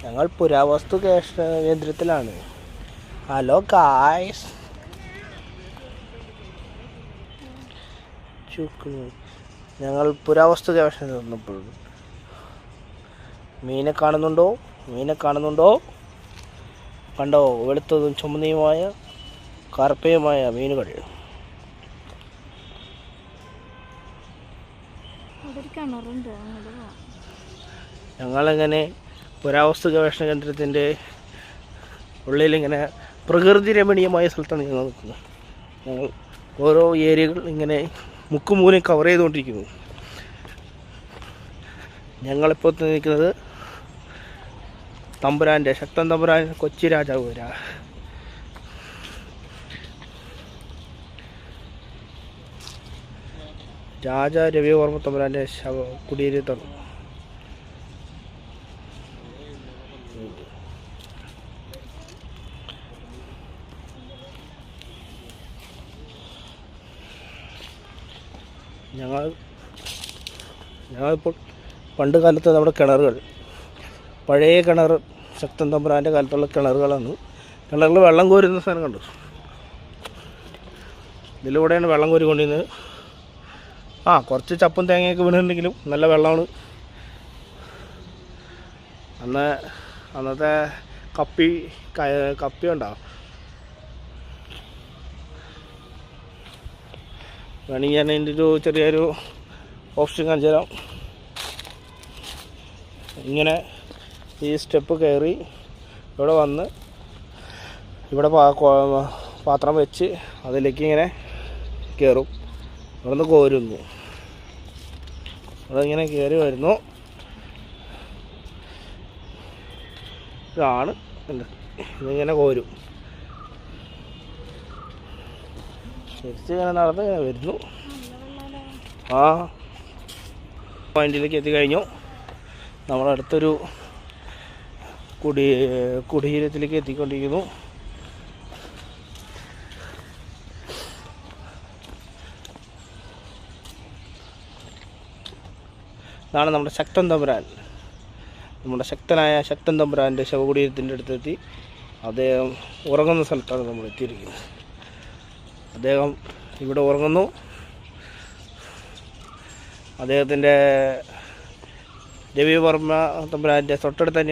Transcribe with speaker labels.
Speaker 1: ഞങ്ങൾ പുരാവസ്തു കേന്ദ്രത്തിലാണ്. ഹലോ ഗായ്സ്, ഞങ്ങൾ പുരാവസ്തു ഗവേഷണം വന്നപ്പോൾ മീനെ കാണുന്നുണ്ടോ? കണ്ടോ? വെളുത്തതും ചുമന്നയുമായ കറുപ്പയുമായ മീനുകൾ. ഞങ്ങളിങ്ങനെ പുരാവസ്തു ഗവേഷണ കേന്ദ്രത്തിൻ്റെ ഉള്ളിലിങ്ങനെ പ്രകൃതി രമണീയമായ സ്ഥലത്താണ് ഞങ്ങൾ നിൽക്കുന്നത്. ഞങ്ങൾ ഓരോ ഏരിയകൾ ഇങ്ങനെ മുക്കുമൂലം കവർ ചെയ്തുകൊണ്ടിരിക്കുന്നു. ഞങ്ങളിപ്പോൾ നിൽക്കുന്നത് ശക്തൻ തമ്പുരാൻ കൊച്ചി രാജാവ് രാജ രവിവർമ്മ തമ്പുരാൻ്റെ കുടിയേറ്റമാണ്. ഞങ്ങളിപ്പോൾ പണ്ട് കാലത്ത് നമ്മുടെ കിണറുകൾ, പഴയ കിണർ, ശക്തൻ തമ്പുരാൻ്റെ കാലത്തുള്ള കിണറുകളാണ്. കിണറിൽ വെള്ളം കോരുന്ന സ്ഥലം കണ്ടു. ഇതിലൂടെയാണ് വെള്ളം കോരി കൊണ്ടിരുന്നത്. കുറച്ച് ചപ്പും തേങ്ങയൊക്കെ വീണിട്ടുണ്ടെങ്കിലും നല്ല വെള്ളമാണ്. അന്നത്തെ കപ്പി ഉണ്ടാവും. വേണമെങ്കിൽ ഞാൻ എൻ്റെ ഒരു ചെറിയൊരു ഓപ്ഷൻ കാണിച്ചു തരാം. ഇങ്ങനെ ഈ സ്റ്റെപ്പ് കയറി ഇവിടെ വന്ന് ഇവിടെ പാത്രം വെച്ച് അതിലേക്ക് ഇങ്ങനെ കയറും. ഇവിടെ നിന്ന് കോരുന്നു. അതിങ്ങനെ കയറി വരുന്നു. ഇതാണ് ഇതിങ്ങനെ കോരും. തിരിച്ചിങ്ങനെ നടന്ന് വരുന്നു. പോയിന്റിലേക്ക് എത്തിക്കഴിഞ്ഞു. നമ്മളടുത്തൊരു കുടീരത്തിലേക്ക് എത്തിക്കൊണ്ടിരിക്കുന്നു. ഇതാണ് നമ്മുടെ ശക്തൻ തമ്പുരാൻ. നമ്മുടെ ശക്തൻ തമ്പുരാൻ്റെ ശവകുടീരത്തിൻ്റെ അടുത്തെത്തി. അദ്ദേഹം ഉറങ്ങുന്ന സ്ഥലത്താണ് നമ്മൾ എത്തിയിരിക്കുന്നത്. അദ്ദേഹം ഇവിടെ ഉറങ്ങുന്നു. അദ്ദേഹത്തിൻ്റെ രവിവർമ്മ തമ്പുരാൻ്റെ തൊട്ടടുത്ത് തന്നെ